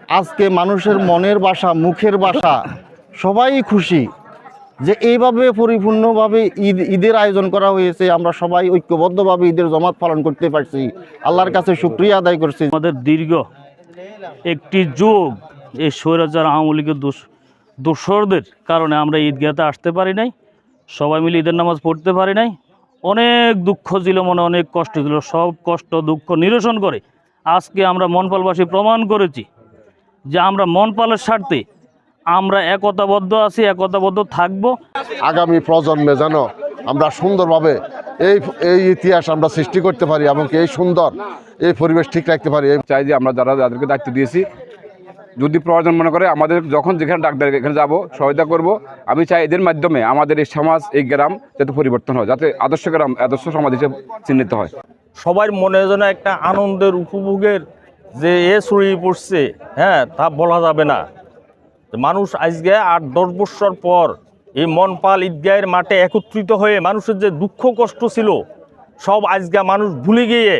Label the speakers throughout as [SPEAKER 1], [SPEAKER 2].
[SPEAKER 1] আজকে মানুষের মনের ভাষা, মুখের ভাষা সবাই খুশি যে এইভাবে পরিপূর্ণভাবে ঈদের আয়োজন করা হয়েছে। আমরা সবাই ঐক্যবদ্ধভাবে ঈদের জমাত পালন করতে পারছি। আল্লাহর কাছে শুকরিয়া আদায় করছি।
[SPEAKER 2] আমাদের দীর্ঘ একটি যুগ এই স্বৈরাচার আওয়ামী লীগের দোসরদের কারণে আমরা ঈদগাহতে আসতে পারি নাই, সবাই মিলে ঈদের নামাজ পড়তে পারি নাই। অনেক দুঃখ ছিল, মনে অনেক কষ্ট ছিল। সব কষ্ট দুঃখ নিরসন করে আজকে আমরা মনপালবাসী প্রমাণ করেছি যে আমরা মনপালের স্বার্থে আমরা একতাবদ্ধ আছি, একতাবদ্ধ থাকব।
[SPEAKER 3] আগামী প্রজন্মে যেন আমরা সুন্দরভাবে এই ইতিহাস আমরা সৃষ্টি করতে পারি এবং এই সুন্দর এই পরিবেশ ঠিক রাখতে পারি।
[SPEAKER 4] চাই যে আমরা যাদেরকে দায়িত্ব দিয়েছি, যদি প্রয়োজন মনে করে আমাদের যখন যেখানে ডাক দেয় এখানে যাব, সহায়তা করব। আমি চাই এদের মাধ্যমে আমাদের এই সমাজ, এই গ্রাম যাতে পরিবর্তন হয়, যাতে আদর্শ গ্রাম, আদর্শ সমাজ হিসেবে চিহ্নিত হয়।
[SPEAKER 5] সবার মনে যেন একটা আনন্দের উপভোগের যে ছড়িয়ে পড়ছে, তা বলা যাবে না। মানুষ আজকে 8-10 বছর পর এই মনপাল ঈদগাহের মাঠে একত্রিত হয়ে মানুষের যে দুঃখ কষ্ট ছিল সব আজকে মানুষ ভুলে গিয়ে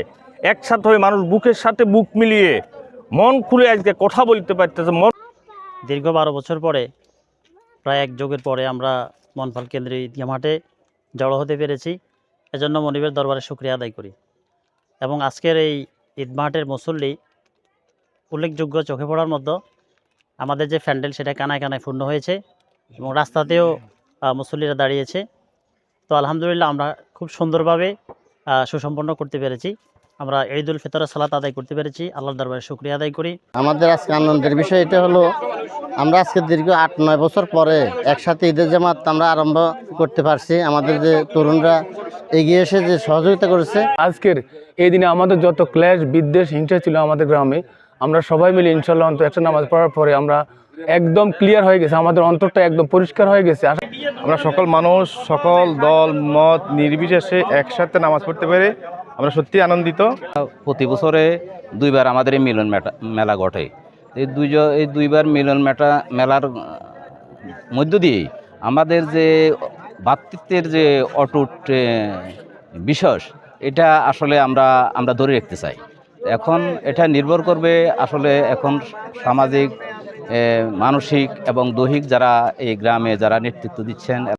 [SPEAKER 5] একসাথে হয়ে মানুষ বুকের সাথে বুক মিলিয়ে মন খুলে আজকে কথা বলতে পারতেছে।
[SPEAKER 6] দীর্ঘ 12 বছর পরে, প্রায় এক যুগের পরে আমরা মনপাল কেন্দ্রীয় ঈদগাহ মাঠে জড়ো হতে পেরেছি। এজন্য মনিবের দরবারে শুকরিয়া আদায় করি। এবং আজকের এই ঈদ মাঠের মুসল্লি উল্লেখযোগ্য, চোখে পড়ার মতো আমাদের যে প্যান্ডেল সেটা কানায় কানায় পূর্ণ হয়েছে এবং রাস্তাতেও মুসল্লিরা দাঁড়িয়েছে। তো আলহামদুলিল্লাহ আমরা খুব সুন্দরভাবে সুসম্পন্ন করতে পেরেছি। আমরা ঈদুল ফিতরের সালাত আদায় করতে পেরেছি। আল্লাহর দরবারে শুকরিয়া আদায় করি।
[SPEAKER 1] আমাদের আজকে আনন্দের বিষয় এটা হলো, আমরা আজকে দীর্ঘ 8-9 বছর পরে একসাথে ঈদের জামাত আমরা আরম্ভ করতে পারছি। আমাদের যে তরুণরা এগিয়ে এসে যে সহযোগিতা করেছে।
[SPEAKER 7] আজকের এই দিনে আমাদের যত ক্লেশ, বিদ্বেষ, হিংসা ছিল আমাদের গ্রামে, আমরা সবাই মিলে ইনশাল্লাহ অন্তত একটা নামাজ পড়ার পরে আমরা একদম ক্লিয়ার হয়ে গেছে, আমাদের অন্তরটা একদম পরিষ্কার হয়ে গেছে।
[SPEAKER 8] আমরা সকল মানুষ, সকল দল মত নির্বিশেষে একসাথে নামাজ পড়তে পেরে আমরা সত্যি আনন্দিত।
[SPEAKER 9] প্রতি বছরে 2বার আমাদের এই মিলন মেলা ঘটে। এই দুইবার মিলন মেলার মধ্য দিয়ে আমাদের যে ভ্রাতৃত্বের যে অটুট বিশ্বাস, এটা আসলে আমরা ধরে রাখতে চাই। এখন এটা নির্ভর করবে আসলে এখন সামাজিক, মানসিক এবং দৈহিক যারা এই গ্রামে যারা নেতৃত্ব দিচ্ছেন।